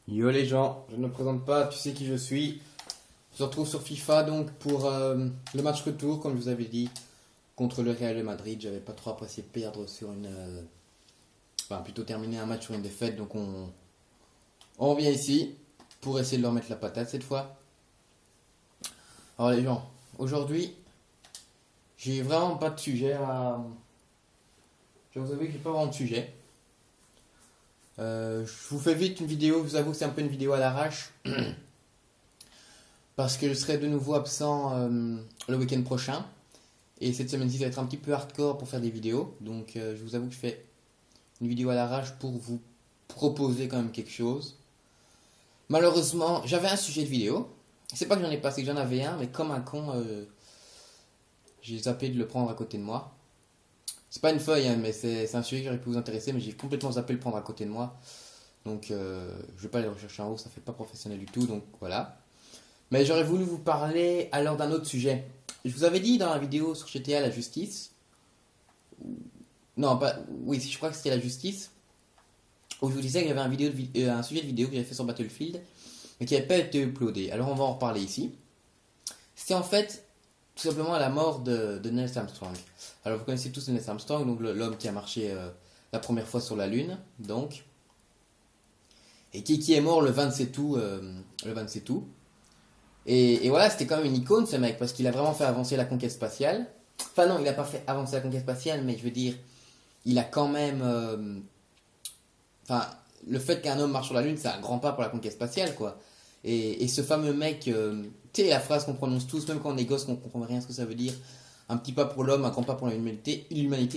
Yo les gens, je ne me présente pas, tu sais qui je suis. On se retrouve sur FIFA donc pour le match retour, comme je vous avais dit, contre le Real de Madrid. J'avais pas trop apprécié perdre sur une. Enfin, plutôt terminer un match sur une défaite, donc on vient ici pour essayer de leur mettre la patate cette fois. Alors les gens, aujourd'hui, j'ai vraiment pas de sujet à. Je vous avoue que j'ai pas vraiment de sujet. Je vous fais vite une vidéo, je vous avoue que c'est un peu une vidéo à l'arrache. Parce que je serai de nouveau absent le week-end prochain. Et cette semaine-ci, ça va être un petit peu hardcore pour faire des vidéos. Donc je vous avoue que je fais une vidéo à l'arrache pour vous proposer quand même quelque chose. Malheureusement, j'avais un sujet de vidéo. C'est pas que j'en ai pas, c'est que j'en avais un, mais comme un con, j'ai zappé de le prendre à côté de moi. C'est pas une feuille, hein, mais c'est un sujet qui aurait pu vous intéresser, mais j'ai complètement zappé de le prendre à côté de moi. Donc je vais pas aller le rechercher en haut, ça fait pas professionnel du tout, donc voilà. Mais j'aurais voulu vous parler alors d'un autre sujet. Je vous avais dit dans la vidéo sur GTA la justice. Non, pas. Oui, je crois que c'était la justice. Où je vous disais qu'il y avait un sujet de vidéo que j'avais fait sur Battlefield. Mais qui n'avait pas été uploadé. Alors on va en reparler ici. C'était en fait tout simplement la mort de Neil Armstrong. Alors vous connaissez tous Neil Armstrong, donc l'homme qui a marché la première fois sur la Lune. Donc. Et qui est mort le 27 août. Le 27 août. Et voilà, c'était quand même une icône ce mec, parce qu'il a vraiment fait avancer la conquête spatiale. Enfin non, il n'a pas fait avancer la conquête spatiale, mais je veux dire, il a quand même... Enfin, le fait qu'un homme marche sur la Lune, c'est un grand pas pour la conquête spatiale, quoi. Et ce fameux mec, tu sais, la phrase qu'on prononce tous, même quand on est gosse, qu'on comprend rien ce que ça veut dire, un petit pas pour l'homme, un grand pas pour l'humanité,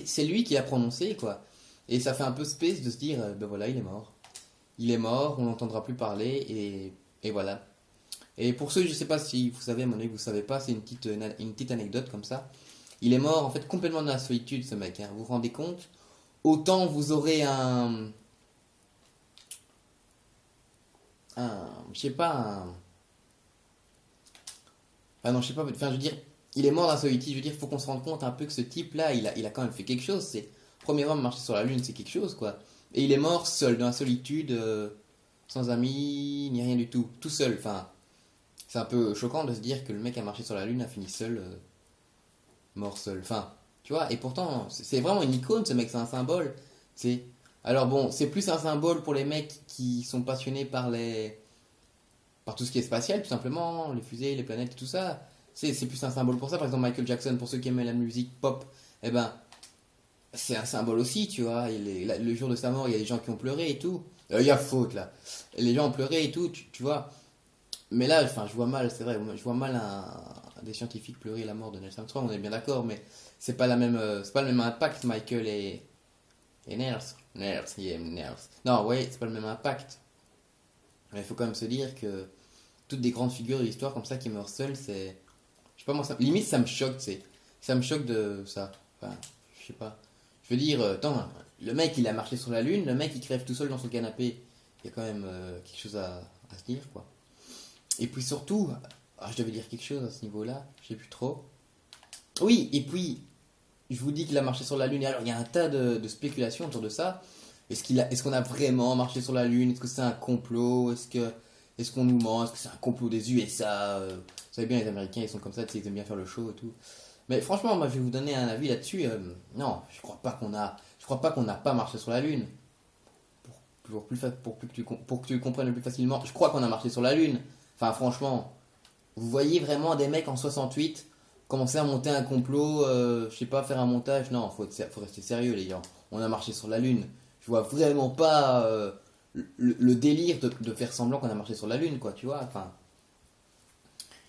c'est lui qui l'a prononcé, quoi. Et ça fait un peu space de se dire, ben voilà, il est mort. Il est mort, on n'entendra plus parler, et voilà. Et pour ceux, je sais pas si vous savez, à mon avis, vous savez pas, c'est une petite anecdote comme ça. Il est mort en fait complètement dans la solitude, ce mec. Hein. Vous vous rendez compte? Autant vous aurez je sais pas, ah non, je sais pas, enfin je veux dire, il est mort dans la solitude. Je veux dire, il faut qu'on se rende compte un peu que ce type-là, il a quand même fait quelque chose. C'est premier homme à marcher sur la lune, c'est quelque chose quoi. Et il est mort seul dans la solitude, sans amis ni rien du tout, tout seul. Enfin, c'est un peu choquant de se dire que le mec a marché sur la lune a fini seul, mort seul. Enfin, tu vois, et pourtant, c'est vraiment une icône, ce mec, c'est un symbole. C'est... Alors bon, c'est plus un symbole pour les mecs qui sont passionnés par tout ce qui est spatial, tout simplement, les fusées, les planètes, tout ça. C'est plus un symbole pour ça. Par exemple, Michael Jackson, pour ceux qui aiment la musique pop, eh ben, c'est un symbole aussi, tu vois. Le jour de sa mort, il y a des gens qui ont pleuré et tout. Il y a faute, là. Les gens ont pleuré et tout, tu vois. Mais là, enfin, je vois mal, c'est vrai, je vois mal des scientifiques pleurer la mort de Neil Armstrong, on est bien d'accord, mais c'est pas le même impact, Michael et Nels. Non, ouais, c'est pas le même impact. Mais il faut quand même se dire que toutes des grandes figures de l'histoire comme ça qui meurent seules, c'est, je sais pas moi, limite ça me choque, ça me choque de ça. Enfin, je sais pas. Je veux dire, attends, le mec il a marché sur la lune, le mec il crève tout seul dans son canapé, il y a quand même quelque chose à se dire, quoi. Et puis surtout, je devais dire quelque chose à ce niveau-là, je sais plus trop. Oui, et puis, je vous dis qu'il a marché sur la Lune, et alors il y a un tas de spéculations autour de ça. Est-ce qu'on a vraiment marché sur la Lune? Est-ce que c'est un complot? Est-ce qu'on nous ment? Est-ce que c'est un complot des USA? Vous savez bien, les Américains, ils sont comme ça, tu sais, ils aiment bien faire le show et tout. Mais franchement, moi, je vais vous donner un avis là-dessus. Non, je crois pas qu'on n'a pas marché sur la Lune. Pour que tu le comprennes le plus facilement, je crois qu'on a marché sur la Lune. Enfin, franchement, vous voyez vraiment des mecs en 68 commencer à monter un complot, je sais pas, faire un montage. Non, faut rester sérieux, les gars. On a marché sur la Lune. Je vois vraiment pas le délire de faire semblant qu'on a marché sur la Lune, quoi, tu vois. Enfin,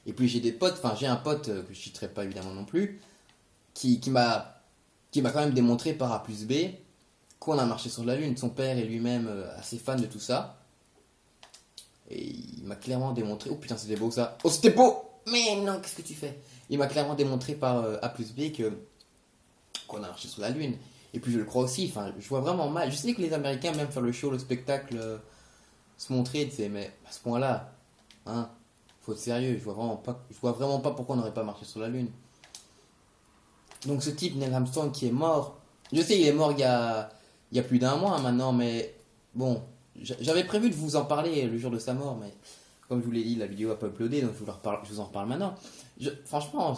et puis j'ai des potes, enfin, j'ai un pote que je citerai pas évidemment non plus, qui m'a quand même démontré par A plus B qu'on a marché sur la Lune. Son père est lui-même assez fan de tout ça. Et il m'a clairement démontré. Oh putain, c'était beau ça. Oh, c'était beau! Mais non, qu'est-ce que tu fais? Il m'a clairement démontré par A plus B qu'on a marché sur la Lune. Et puis je le crois aussi. Enfin, je vois vraiment mal. Je sais que les Américains aiment faire le show, le spectacle, se montrer, tu sais, mais à ce point-là, hein, faut être sérieux. Je vois vraiment pas pourquoi on n'aurait pas marché sur la Lune. Donc ce type, Neil Armstrong, qui est mort. Je sais, il est mort il y a plus d'un mois hein, maintenant, mais bon, j'avais prévu de vous en parler le jour de sa mort, mais comme je vous l'ai dit, la vidéo n'a pas uploadé, donc je vous en reparle maintenant. Franchement,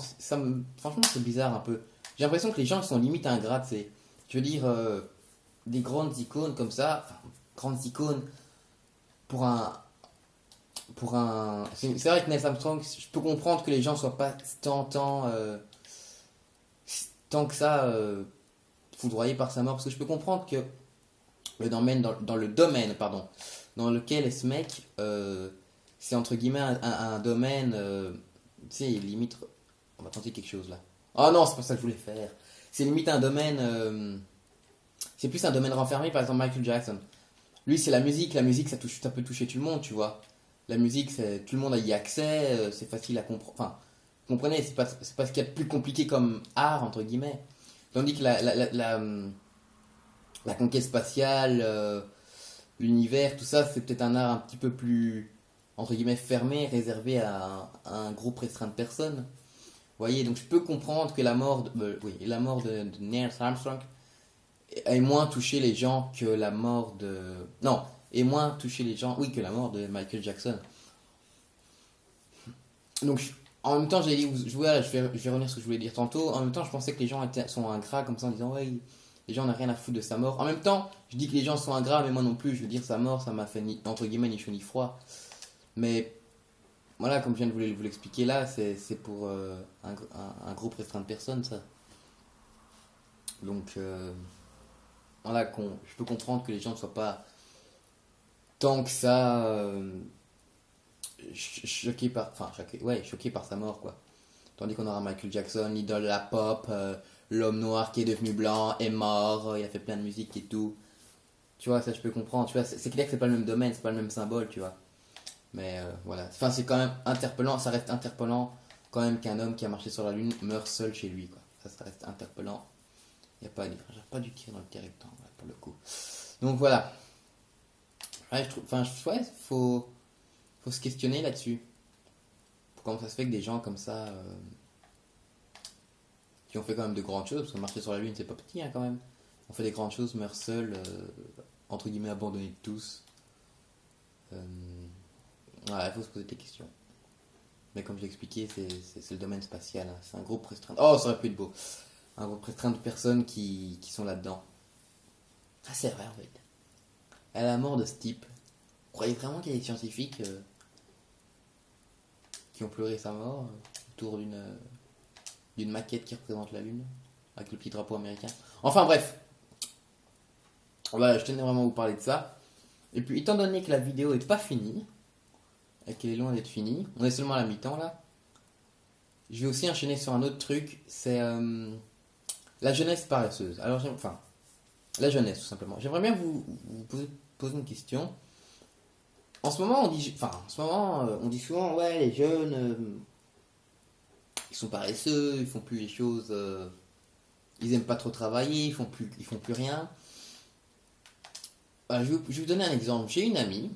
franchement, c'est bizarre un peu. J'ai l'impression que les gens sont limite ingrates. Je veux dire, des grandes icônes comme ça, enfin, grandes icônes pour un, c'est vrai que Neil Armstrong, je peux comprendre que les gens soient pas tant que ça foudroyés par sa mort, parce que je peux comprendre que dans le domaine, pardon, dans lequel est ce mec, c'est entre guillemets un domaine, tu sais, limite, on va tenter quelque chose là. Oh non, c'est pas ça que je voulais faire. C'est limite un domaine, c'est plus un domaine renfermé, par exemple Michael Jackson. Lui, c'est la musique ça peut toucher tout le monde, tu vois. La musique, tout le monde a y accès, c'est facile à comprendre. Enfin, vous comprenez, c'est pas ce qu'il y a de plus compliqué comme art, entre guillemets. Tandis que la conquête spatiale, l'univers, tout ça, c'est peut-être un art un petit peu plus, entre guillemets, fermé, réservé à un groupe restreint de personnes. Vous voyez, donc je peux comprendre que la mort de Neil Armstrong ait moins touché les gens que la mort de... Non, ait moins touché les gens, oui, que la mort de Michael Jackson. Donc, en même temps, j'ai dit, je vais revenir sur ce que je voulais dire tantôt. En même temps, je pensais que les gens sont ingrats comme ça en disant, ouais, les gens n'ont rien à foutre de sa mort. En même temps, je dis que les gens sont ingrats, mais moi non plus. Je veux dire, sa mort, ça m'a fait entre guillemets ni chaud ni froid. Mais voilà, comme je viens de vous l'expliquer là, c'est pour un groupe restreint de personnes, ça. Donc, voilà, je peux comprendre que les gens ne soient pas tant que ça choqués par sa mort, quoi. Tandis qu'on aura Michael Jackson, l'idole de la pop, l'homme noir qui est devenu blanc, est mort, il a fait plein de musique et tout. Tu vois, ça je peux comprendre. Tu vois, c'est clair que c'est pas le même domaine, c'est pas le même symbole, tu vois. Mais voilà. Enfin, c'est quand même interpellant, ça reste interpellant quand même qu'un homme qui a marché sur la Lune meurt seul chez lui, quoi. Ça reste interpellant. Il n'y a pas à dire. J'ai pas du tir dans le directeur, là, pour le coup. Donc voilà. Ouais, je trouve, enfin, ouais, faut se questionner là-dessus. Comment ça se fait que des gens comme ça, qui ont fait quand même de grandes choses, parce que marcher sur la Lune c'est pas petit hein, quand même, on fait des grandes choses, meurent seuls, entre guillemets abandonnés de tous. Voilà, il faut se poser des questions. Mais comme je l'ai expliqué, c'est le domaine spatial, hein. C'est un groupe restreint. Oh, ça aurait pu être beau. Un groupe restreint de personnes qui sont là-dedans. Ah, c'est vrai en fait. À la mort de ce type, vous croyez vraiment qu'il y a des scientifiques qui ont pleuré sa mort autour d'une maquette qui représente la Lune avec le petit drapeau américain. Enfin bref, voilà, je tenais vraiment à vous parler de ça. Et puis étant donné que la vidéo n'est pas finie et qu'elle est loin d'être finie, on est seulement à la mi-temps là, je vais aussi enchaîner sur un autre truc, c'est la jeunesse paresseuse. Alors enfin, la jeunesse tout simplement. J'aimerais bien vous poser une question. En ce moment, on dit souvent, ouais, les jeunes, ils sont paresseux, ils font plus les choses, ils aiment pas trop travailler, ils font plus rien. Je vais vous donner un exemple. J'ai une amie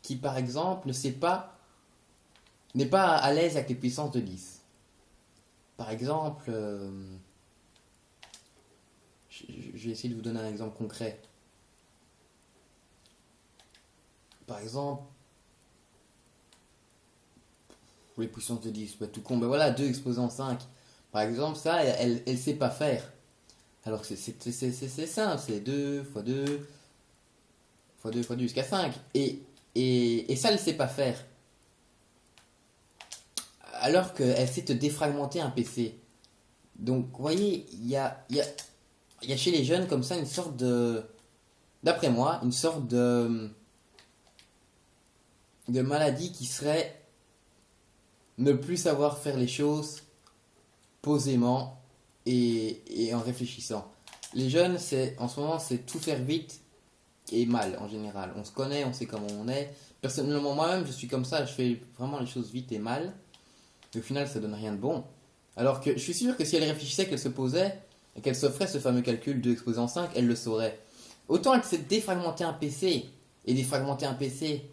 qui, par exemple, n'est pas à l'aise avec les puissances de 10. Par exemple, je vais essayer de vous donner un exemple concret. Par exemple, pour les puissances de 10, bah, tout con, bah voilà, 2 exposant 5. Par exemple, ça, elle sait pas faire. Alors que c'est simple, c'est 2 fois 2 fois 2 fois 2 jusqu'à 5. Et ça, elle sait pas faire. Alors qu'elle sait te défragmenter un PC. Donc, vous voyez, il y a chez les jeunes comme ça une sorte de... D'après moi, une sorte de maladie qui serait ne plus savoir faire les choses posément et en réfléchissant. Les jeunes, en ce moment, c'est tout faire vite et mal en général. On se connaît, on sait comment on est. Personnellement, moi-même, je suis comme ça, je fais vraiment les choses vite et mal. Et au final, ça donne rien de bon. Alors que je suis sûr que si elle réfléchissait, qu'elle se posait et qu'elle se ferait ce fameux calcul 2 exposé en 5, elle le saurait. Autant elle sait défragmenter un PC. Et défragmenter un PC,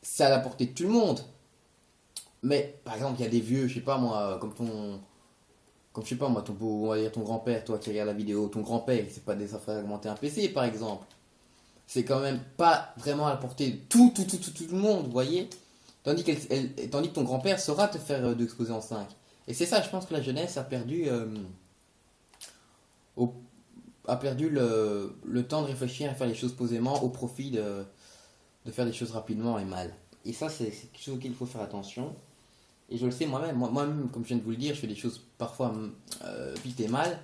c'est à la portée de tout le monde. Mais par exemple, il y a des vieux, je sais pas moi, comme je sais pas moi, on va dire ton grand-père, toi qui regarde la vidéo, ton grand-père, il sait pas défragmenter un PC par exemple. c'est quand même pas vraiment à la portée de tout le monde, vous voyez. Tandis que ton grand-père saura te faire deux exposés en 5. Et c'est ça, je pense que la jeunesse a perdu, au- a perdu le temps de réfléchir à faire les choses posément au profit de faire des choses rapidement et mal. Et ça, c'est quelque chose auquel il faut faire attention. Et je le sais moi-même. Moi-même, comme je viens de vous le dire, je fais des choses parfois vite et mal.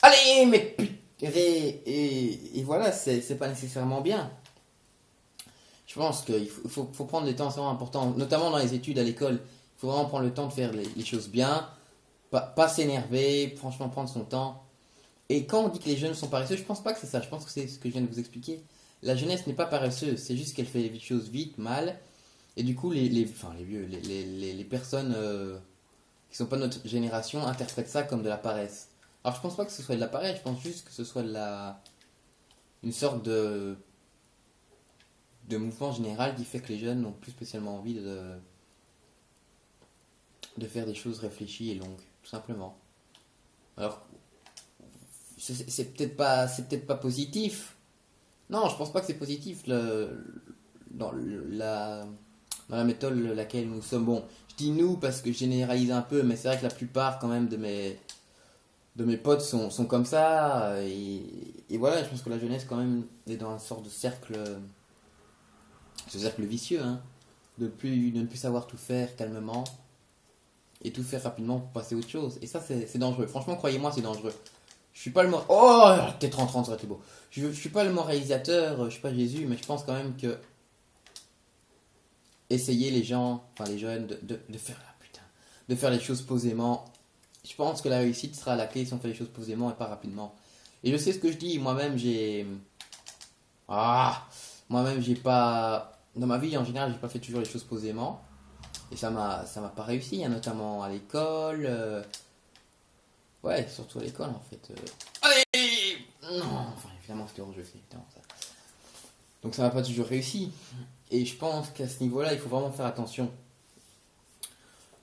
Allez, mais putain! Et voilà, c'est pas nécessairement bien. Je pense qu'il faut prendre le temps, c'est vraiment important, notamment dans les études à l'école. Il faut vraiment prendre le temps de faire les choses bien, pas s'énerver, franchement prendre son temps. Et quand on dit que les jeunes sont paresseux, je pense pas que c'est ça, je pense que c'est ce que je viens de vous expliquer. La jeunesse n'est pas paresseuse, c'est juste qu'elle fait les choses vite, mal, et du coup enfin, les vieux, les personnes qui sont pas de notre génération interprètent ça comme de la paresse. Alors je pense pas que ce soit de la paresse, je pense juste que ce soit une sorte de mouvement général qui fait que les jeunes n'ont plus spécialement envie de faire des choses réfléchies et longues, tout simplement. Alors, c'est peut-être pas positif. Non, je pense pas que c'est positif dans dans la méthode laquelle nous sommes. Bon, je dis nous parce que je généralise un peu, mais c'est vrai que la plupart quand même de mes potes sont comme ça. Et voilà, je pense que la jeunesse quand même est dans une sorte de ce cercle vicieux, hein, de ne plus savoir tout faire calmement et tout faire rapidement pour passer à autre chose. Et ça, c'est dangereux. Franchement, croyez-moi, c'est dangereux. Je suis pas le mort. Oh, peut-être en 30, ça aurait été beau. Je suis pas le moralisateur, je suis pas Jésus, mais je pense quand même que essayer les gens, enfin les jeunes, de faire putain, de faire les choses posément. Je pense que la réussite sera la clé si on fait les choses posément et pas rapidement. Et je sais ce que je dis. Ah, moi-même j'ai pas, dans ma vie en général, j'ai pas fait toujours les choses posément. Et ça m'a pas réussi, hein, notamment à l'école. Ouais, surtout à l'école en fait. Allez! Non, enfin évidemment c'était hors jeu, c'est évidemment ça. Donc ça m'a pas toujours réussi. Et je pense qu'à ce niveau-là, il faut vraiment faire attention.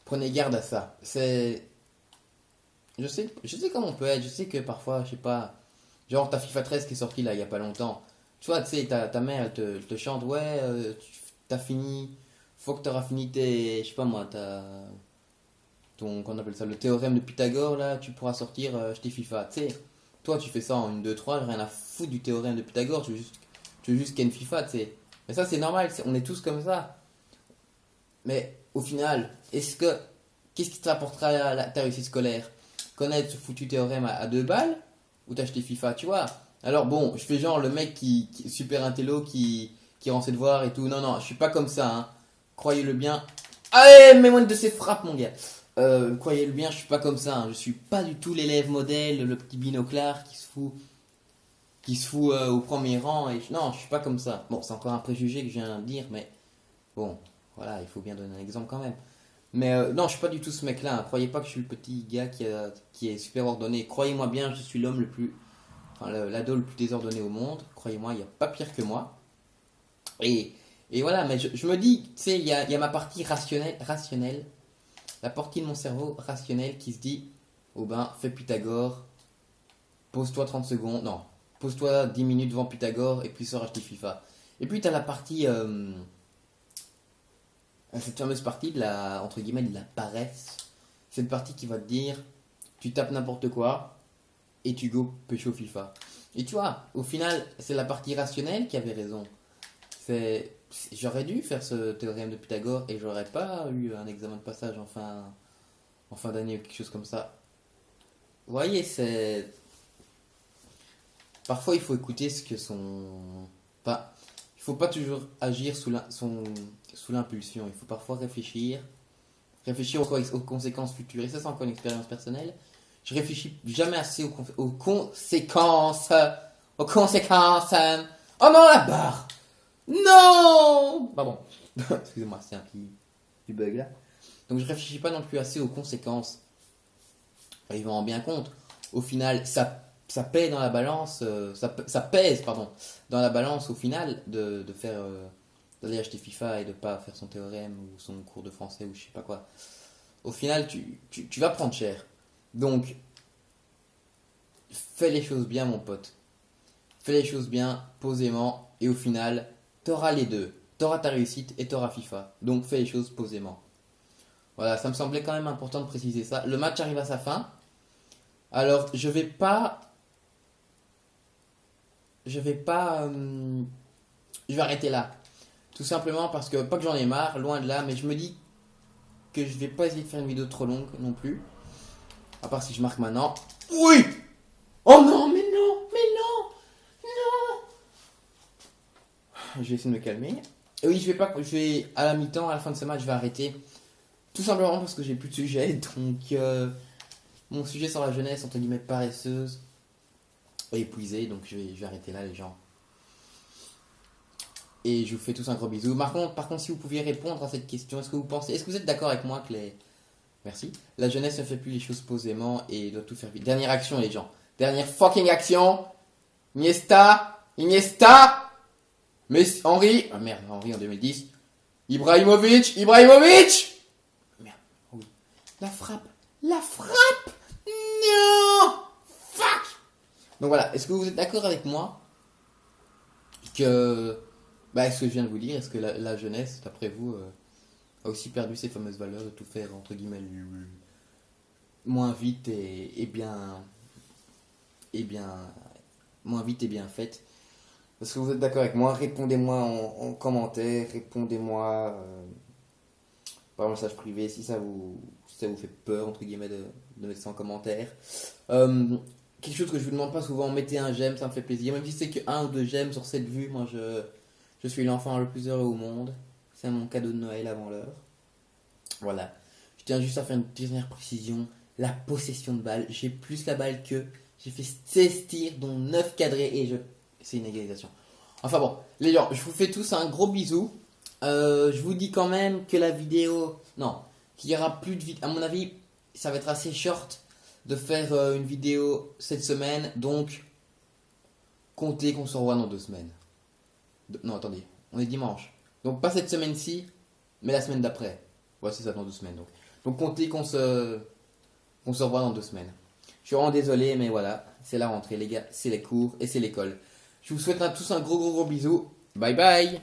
Prenez garde à ça. Je sais comment on peut être. Je sais que parfois, je sais pas, genre ta FIFA 13 qui est sortie là il y a pas longtemps. Tu vois, tu sais, ta mère elle te chante, ouais, t'as fini, faut que t'auras fini tes, je sais pas moi, qu'on appelle ça, le théorème de Pythagore là, tu pourras sortir tes FIFA. Tu sais, toi tu fais ça en 1, 2, 3, rien à foutre du théorème de Pythagore, tu veux juste ken FIFA, tu sais. Mais ça c'est normal, on est tous comme ça. Mais au final, qu'est-ce qui te rapportera ta réussite scolaire? Connaître ce foutu théorème à 2 balles ou t'acheter FIFA, tu vois? Alors bon, je fais genre le mec qui est super intello, qui rend ses devoirs et tout. Non, non, je suis pas comme ça, hein. Croyez-le bien. Allez, mets-moi une de ces frappes, mon gars. Croyez-le bien, je suis pas comme ça, hein. Je suis pas du tout l'élève modèle, le petit binoclard qui se fout au premier rang. Non, je suis pas comme ça. Bon, c'est encore un préjugé que je viens de dire, mais bon, voilà, il faut bien donner un exemple quand même. Mais non, je suis pas du tout ce mec-là, hein. Croyez pas que je suis le petit gars qui est super ordonné. Croyez-moi bien, je suis l'homme le plus, enfin l'ado le plus désordonné au monde. Croyez-moi, il n'y a pas pire que moi. Et, et voilà, mais je me dis, tu sais, il y a ma partie rationnelle, la partie de mon cerveau rationnel qui se dit, oh ben, fais Pythagore, pose-toi 30 secondes, non, pose-toi 10 minutes devant Pythagore et puis sors acheter FIFA. Et puis tu as la partie, cette fameuse partie entre guillemets, de la paresse. Cette partie qui va te dire, tu tapes n'importe quoi et tu go pécho FIFA. Et tu vois, au final, c'est la partie rationnelle qui avait raison. J'aurais dû faire ce théorème de Pythagore et j'aurais pas eu un examen de passage en fin d'année ou quelque chose comme ça. Vous voyez, parfois il faut écouter ce que enfin, il faut pas toujours agir sous l'impulsion. Il faut parfois réfléchir aux conséquences futures. Et ça, c'est encore une expérience personnelle. Je réfléchis jamais assez aux conséquences. Aux conséquences. Oh non, la barre! Non! Pardon. Excusez-moi, c'est un petit bug là. Donc je réfléchis pas non plus assez aux conséquences. Et je m'en rends bien compte. Au final, ça pèse dans la balance. Ça pèse, pardon, dans la balance au final de faire d'aller acheter FIFA et de pas faire son théorème ou son cours de français ou je sais pas quoi. Au final, tu vas prendre cher. Donc, fais les choses bien, mon pote. fais les choses bien, posément, et au final, t'auras les deux. T'auras ta réussite et t'auras FIFA. Donc fais les choses posément. Voilà, ça me semblait quand même important de préciser ça. Le match arrive à sa fin. Alors, je vais arrêter là. Tout simplement parce que, pas que j'en ai marre, loin de là, mais je me dis que je vais pas essayer de faire une vidéo trop longue non plus. À part si je marque maintenant. Oui! Oh non, mais non, mais non, non! Je vais essayer de me calmer. Et oui, je vais, à la mi-temps, à la fin de ce match, je vais arrêter. Tout simplement parce que j'ai plus de sujet, donc mon sujet sur la jeunesse, entre guillemets, paresseuse, est épuisé, donc je vais arrêter là, les gens. Et je vous fais tous un gros bisou. Par contre, si vous pouviez répondre à cette question, est-ce que vous êtes d'accord avec moi que merci, la jeunesse ne fait plus les choses posément et doit tout faire vite. Dernière action, les gens. Dernière fucking action. Iniesta, Messi, Henry. Ah merde, Henry en 2010. Ibrahimovic. Merde, oh oui. La frappe. Non. Fuck. Donc voilà, est-ce que vous êtes d'accord avec moi que, ce que je viens de vous dire, est-ce que la jeunesse, d'après vous, a aussi perdu ses fameuses valeurs de tout faire, entre guillemets, moins vite et bien, moins vite et bien fait. Est-ce que vous êtes d'accord avec moi? Répondez-moi en commentaire, répondez-moi par message privé si ça vous fait peur, entre guillemets, de mettre ça en commentaire. Quelque chose que je vous demande pas souvent, mettez un j'aime, ça me fait plaisir. Même si c'est que 1 ou 2 j'aime sur cette vue, moi je suis l'enfant le plus heureux au monde. C'est mon cadeau de Noël avant l'heure. Voilà. Je tiens juste à faire une dernière précision. La possession de balle. J'ai plus la balle qu'eux. J'ai fait 16 tirs, dont 9 cadrés. Et c'est une égalisation. Enfin bon, les gens, je vous fais tous un gros bisou. Je vous dis quand même que la vidéo... Non, qu'il y aura plus de vidéos. À mon avis, ça va être assez short de faire une vidéo cette semaine. Donc, comptez qu'on se revoit dans 2 semaines. Non, attendez. On est dimanche. Donc, pas cette semaine-ci, mais la semaine d'après. Ouais, c'est ça, dans 2 semaines. Donc comptez qu'on se revoit dans 2 semaines. Je suis vraiment désolé, mais voilà. C'est la rentrée, les gars. C'est les cours et c'est l'école. Je vous souhaite à tous un gros bisou. Bye bye.